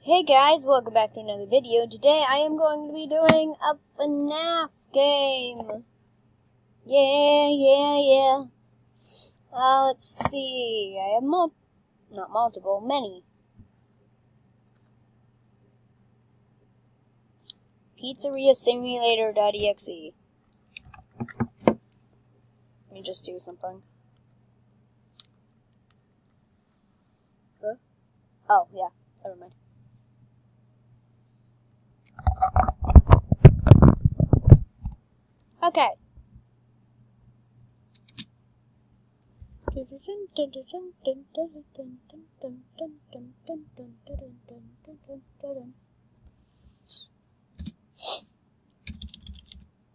Hey guys, welcome back to another video. Today I am going to be doing a FNaF game. Yeah. Let's see. I have many. Pizzeria Simulator.exe. Let me just do something. Huh? Oh, yeah. Never mind. Okay.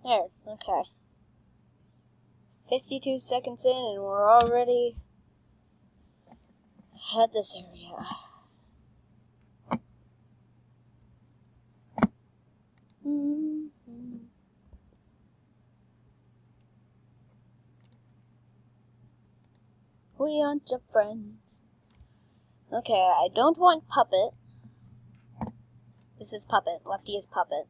There, okay. 52 seconds in and we're already at this area. We aren't your friends. Okay, I don't want puppet. This is puppet. Lefty is puppet.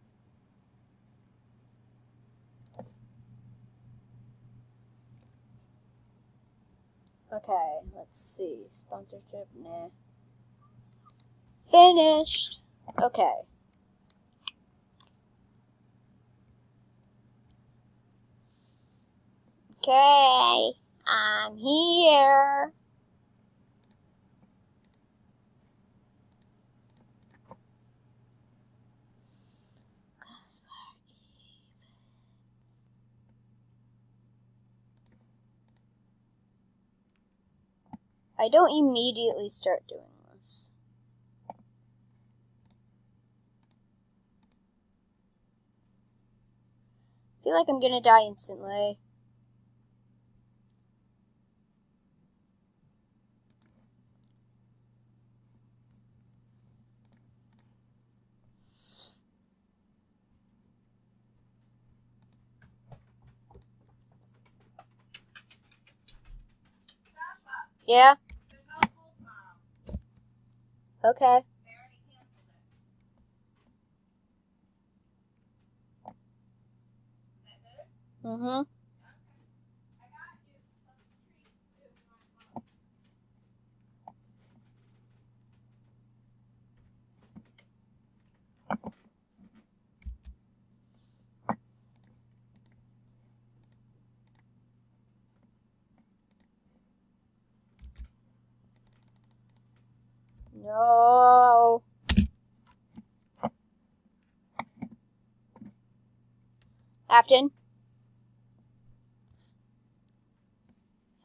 Okay, let's see. Sponsorship, nah. Finished! Okay. Okay, I'm here. I don't immediately start doing this. I feel like I'm gonna die instantly. Yeah? Okay. Mm-hmm. No. Afton?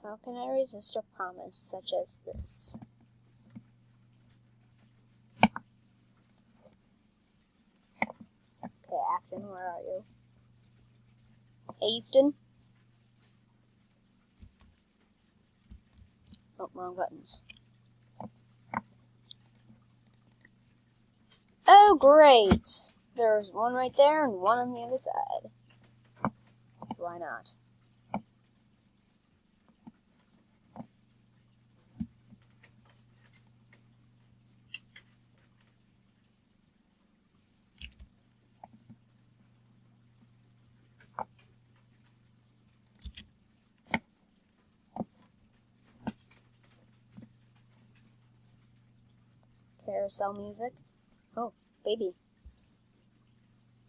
How can I resist a promise such as this? Okay, Afton, where are you? Afton? Oh, wrong buttons. Oh, great! There's one right there and one on the other side. Why not? Carousel music. Oh, baby.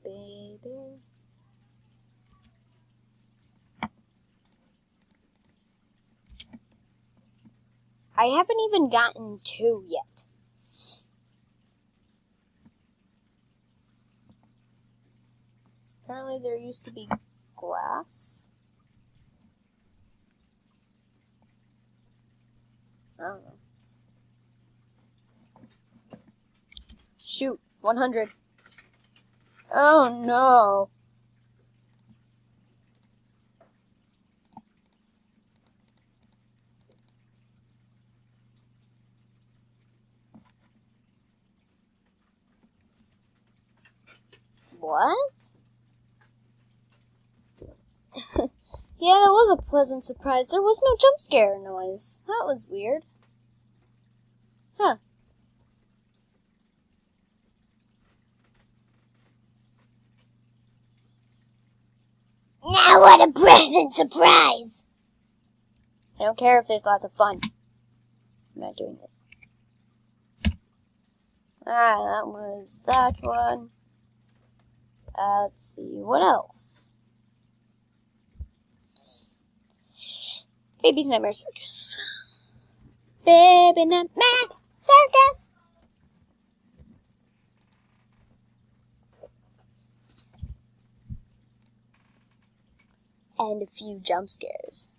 Baby. I haven't even gotten 2 yet. Apparently there used to be glass. I don't know. Shoot, 100. Oh no. What? Yeah, that was a pleasant surprise. There was no jump scare noise. That was weird. Huh. want a present surprise! I don't care if there's lots of fun. I'm not doing this. That was that one. Let's see, what else? Baby's Nightmare Circus. Baby Nightmare Circus! And a few jump scares.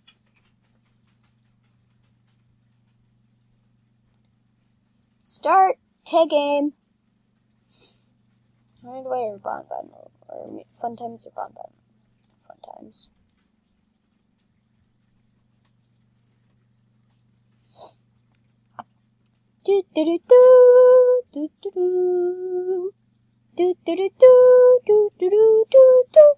Start tag game. Right away or bonbon or funtimes or bonbon. Funtimes. Do do do do do do do do do do do do do do do.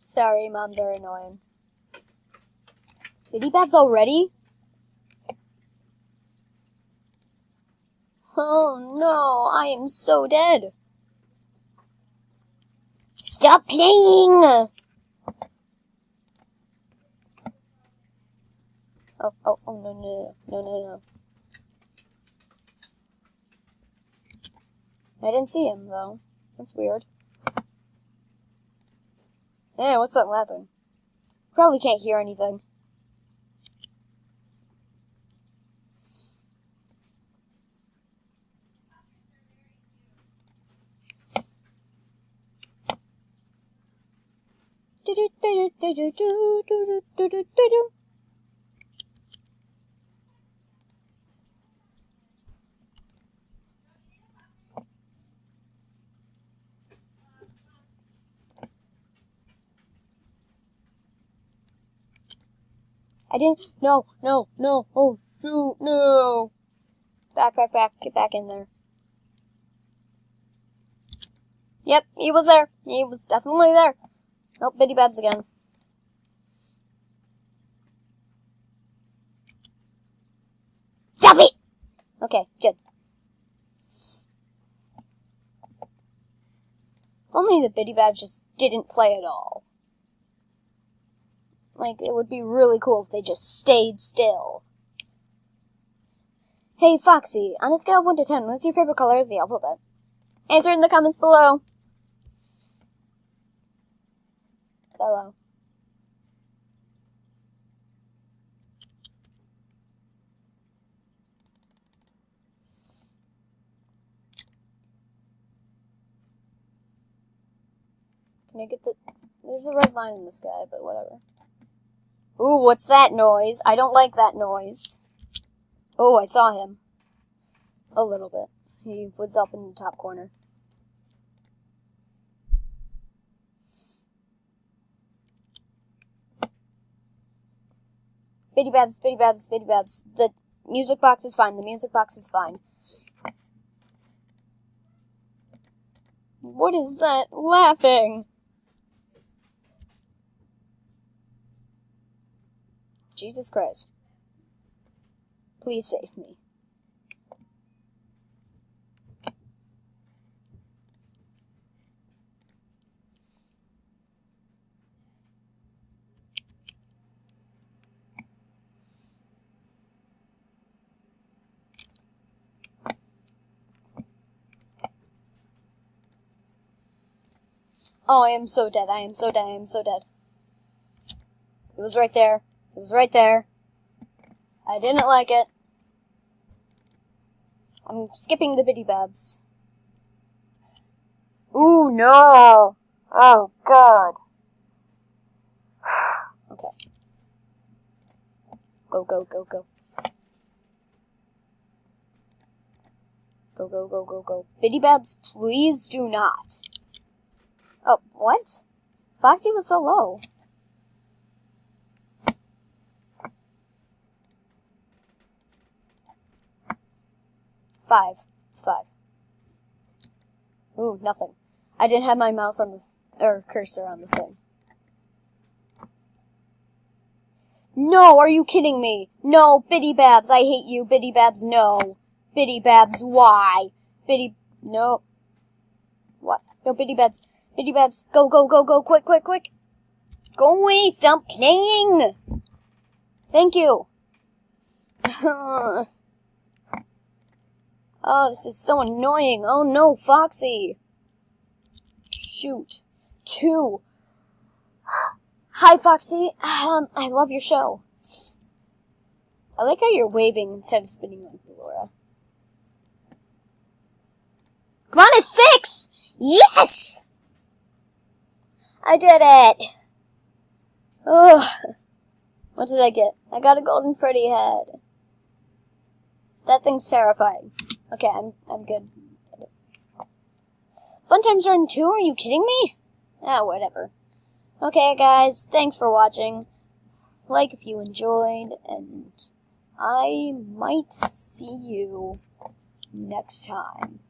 Sorry, Mom, they're annoying. Biddy Babs already? Oh no, I am so dead. Stop playing! Oh, no. I didn't see him, though. That's weird. Hey, what's that laughing? Probably can't hear anything. I didn't. No. Oh, shoot, no. Back. Get back in there. Yep, he was there. He was definitely there. Nope, Biddy Babs again. Stop it! Okay, good. If only the Biddy Babs just didn't play at all. Like, it would be really cool if they just stayed still. Hey, Foxy, on a scale of 1 to 10, what's your favorite color of the alphabet? Answer in the comments below. Hello. Can I get the... There's a red line in the sky, but whatever. Ooh, what's that noise? I don't like that noise. Oh, I saw him. A little bit. He was up in the top corner. Biddy Babs. The music box is fine. What is that laughing? Jesus Christ. Please save me. Oh, I am so dead. It was right there. I didn't like it. I'm skipping the Biddy Babs. Ooh, no! Oh, God. Okay. Go. Go. Biddy Babs, please do not. Oh, what? Foxy was so low. 5. It's 5. Ooh, nothing. I didn't have my mouse on the, or cursor on the thing. No, are you kidding me? No, Biddy Babs, I hate you. Biddy Babs, no. Biddy Babs, why? No. What? No, Biddy Babs. Biddy Babs, go, go, go, go, quick, quick, quick. Go away, stop playing. Thank you. Oh, this is so annoying. Oh no, Foxy. Shoot. 2. Hi, Foxy. I love your show. I like how you're waving instead of spinning like Laura. Come on, it's 6! Yes! I did it! Oh, what did I get? I got a golden Freddy head. That thing's terrifying. Okay, I'm good. Funtimes Run 2? Are you kidding me? Ah, whatever. Okay, guys, thanks for watching. Like if you enjoyed, and I might see you next time.